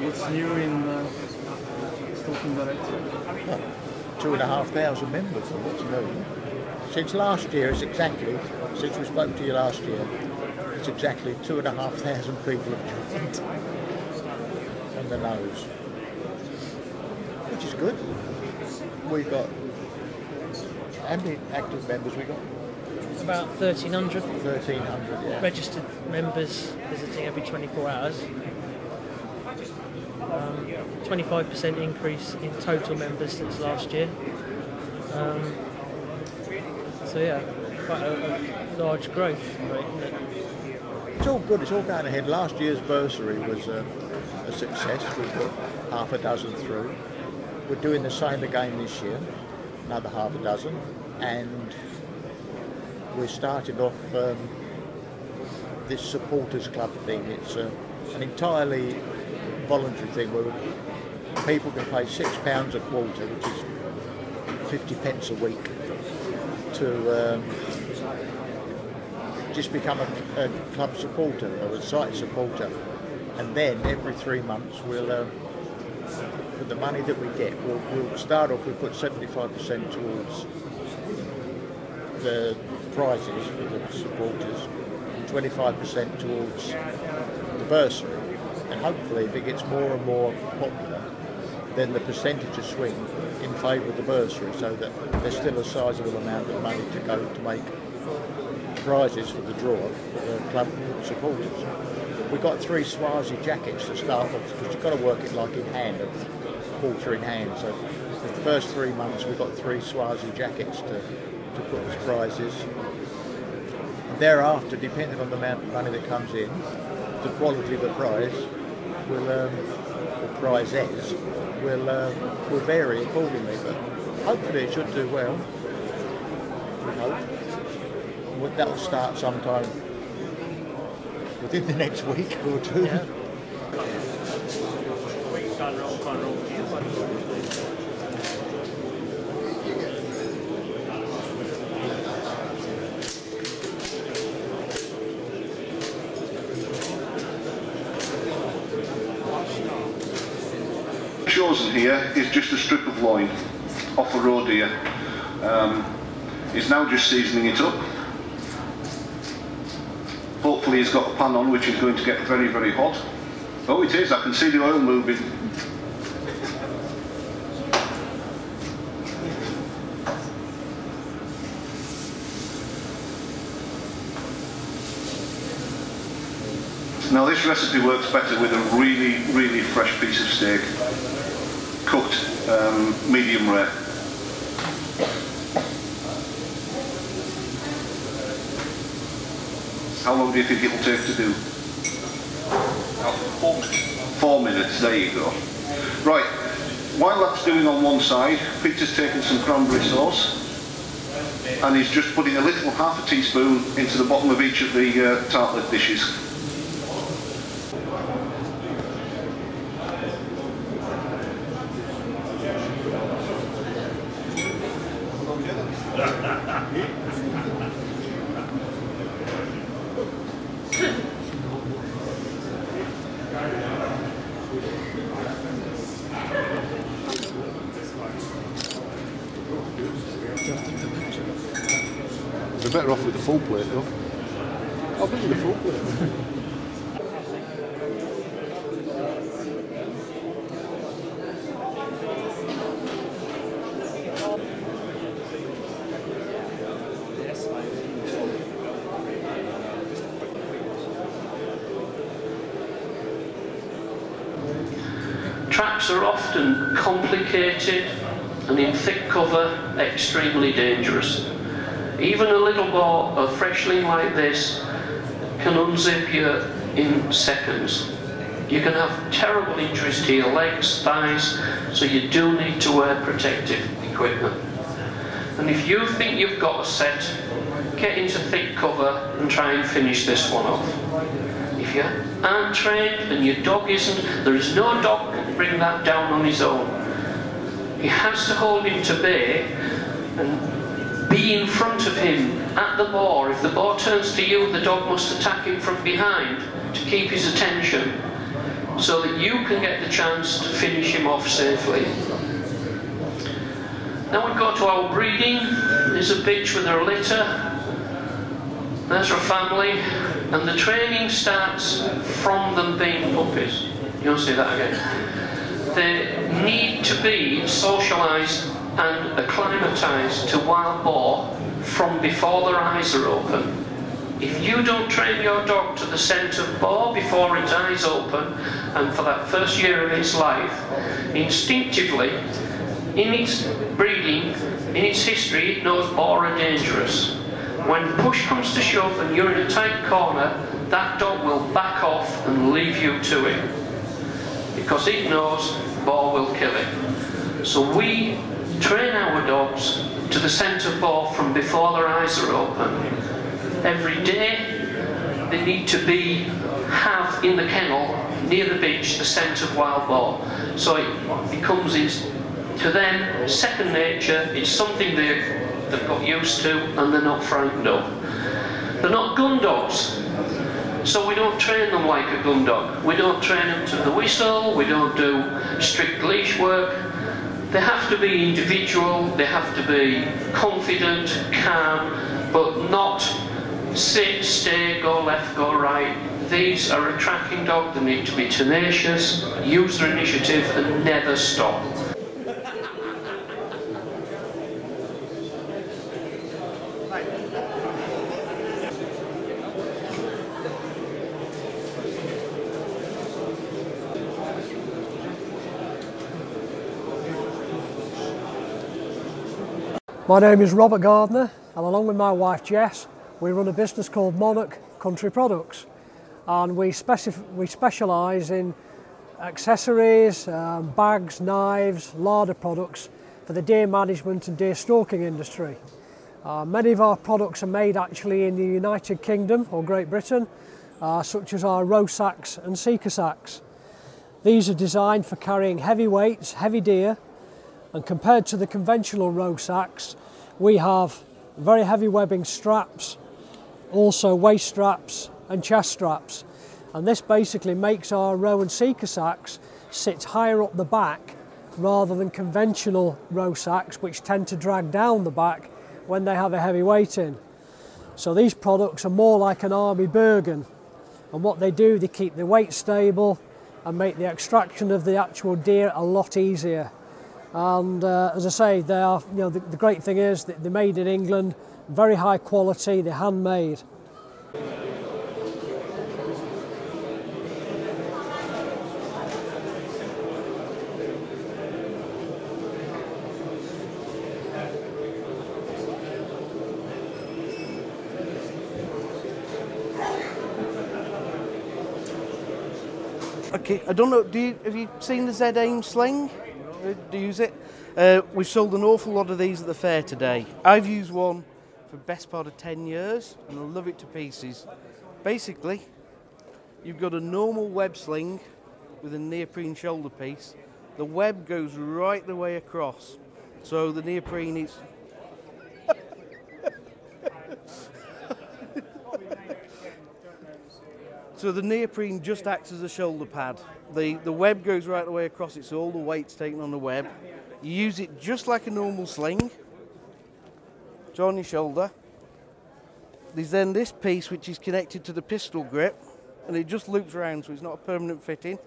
What's new in Stalking Director? Well, 2,500 members, so what's new? Since last year, since we spoke to you last year, it's exactly 2,500 people have joined on the nose, which is good. We've got, how many active members we got? About 1,300. 1,300, yeah. Registered members visiting every 24 hours. 25% increase in total members since last year. So yeah, quite a large growth rate, isn't it? It's all good, it's all going ahead. Last year's bursary was a success. We put half a dozen through. We're doing the same again this year, another half a dozen, and we're starting off this supporters club thing. It's an entirely voluntary thing where people can pay £6 a quarter, which is 50 pence a week, to just become a club supporter or a site supporter, and then every 3 months we'll for the money that we get, we'll start off, we put 75% towards the prizes for the supporters and 25% towards the bursary, and hopefully if it gets more and more popular then the percentages swing in favour of the bursary, so that there's still a sizable amount of money to go to make prizes for the draw for the club supporters. We've got 3 Swazi jackets to start off, because you've got to work it like in hand, a quarter in hand. So the first 3 months we've got 3 Swazi jackets to put as prizes. And thereafter, depending on the amount of money that comes in, the quality of the prize will, or prizes, will vary accordingly. But hopefully it should do well. We hope. That'll start sometime within the next week or two. Yeah. Chosen here is just a strip of loin off a roe deer. He's now just seasoning it up. Hopefully he's got a pan on which is going to get very, very hot. Oh, it is, I can see the oil moving. Now this recipe works better with a really, really fresh piece of steak, cooked medium rare. How long do you think it'll take to do? 4 minutes. 4 minutes, there you go. Right, while that's doing on one side, Peter's taken some cranberry sauce and he's just putting a little half a teaspoon into the bottom of each of the tartlet dishes. They're better off with the full plate though. I'll bring you the full plate. Traps are often complicated and in thick cover extremely dangerous. Even a little ball of freshling like this can unzip you in seconds. You can have terrible injuries to your legs, thighs, so you do need to wear protective equipment. And if you think you've got a set, get into thick cover and try and finish this one off. If you aren't trained and your dog isn't, there is no dog that can bring that down on his own. He has to hold him to bay and be in front of him at the boar. If the boar turns to you, the dog must attack him from behind to keep his attention. so that you can get the chance to finish him off safely. Then we go to our breeding. There's a bitch with her litter. There's her family. And the training starts from them being puppies. You'll see that again. They need to be socialised and acclimatised to wild boar from before their eyes are open. If you don't train your dog to the scent of boar before its eyes open, and for that first year of its life, instinctively, in its breeding, in its history, it knows boar are dangerous. When push comes to shove and you're in a tight corner, that dog will back off and leave you to it, because it knows boar will kill it. So we train our dogs to the scent of boar from before their eyes are open. Every day they need to have in the kennel near the bitch the scent of wild boar. So it becomes to them second nature. It's something they've got used to and they're not frightened of. They're not gun dogs, so we don't train them like a gun dog. We don't train them to the whistle, we don't do strict leash work. They have to be individual, they have to be confident, calm, but not sit, stay, go left, go right. These are a tracking dog. They need to be tenacious, use their initiative and never stop. My name is Robert Gardner, and along with my wife Jess, we run a business called Monarch Country Products, and we specialise in accessories, bags, knives, larder products for the deer management and deer stalking industry. Many of our products are made actually in the United Kingdom or Great Britain, such as our row sacks and seeker sacks. These are designed for carrying heavy weights, heavy deer, and compared to the conventional row sacks, we have very heavy webbing straps, also waist straps and chest straps. And this basically makes our row and seeker sacks sit higher up the back rather than conventional row sacks, which tend to drag down the back when they have a heavy weight in. So these products are more like an army Bergen, and what they do, they keep the weight stable and make the extraction of the actual deer a lot easier. And as I say, they are, the great thing is that they're made in England, very high quality, they're handmade. Okay, I don't know, have you seen the Z-Aim sling? Do you use it? We've sold an awful lot of these at the fair today. I've used one for the best part of 10 years and I love it to pieces. Basically, you've got a normal web sling with a neoprene shoulder piece. The web goes right the way across. So the neoprene is... So the neoprene just acts as a shoulder pad. The web goes right the way across it, so all the weight's taken on the web. You use it just like a normal sling. It's on your shoulder. There's then this piece which is connected to the pistol grip, and it just loops around, so it's not a permanent fitting.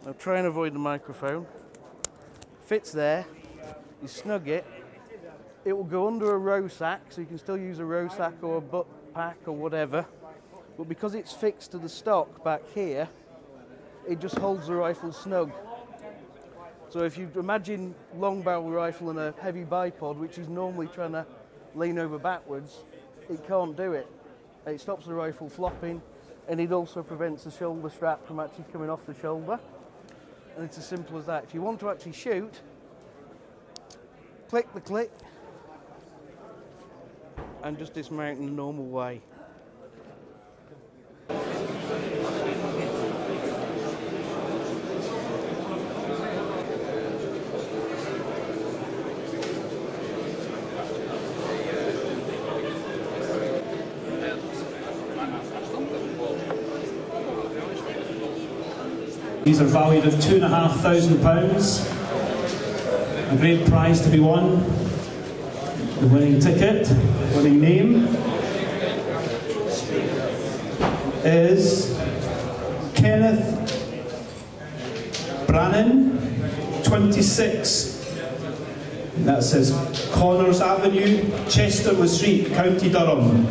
I'll try and avoid the microphone. Fits there. You snug it. It will go under a row sack, so you can still use a row sack or a butt pack or whatever. But because it's fixed to the stock back here, it just holds the rifle snug. So if you imagine long barrel rifle and a heavy bipod, which is normally trying to lean over backwards, it can't do it. It stops the rifle flopping, and it also prevents the shoulder strap from actually coming off the shoulder. And it's as simple as that. If you want to actually shoot, click the click, and just dismount in the normal way. These are valued at £2,500. A great prize to be won. The winning ticket, winning name is Kenneth Brannan, 26. And that says Connors Avenue, Chester Street, County Durham.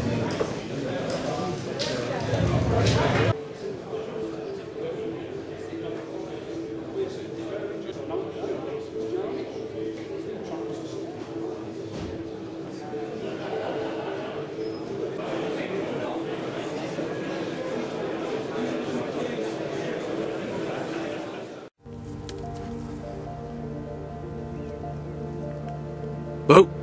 Whoa.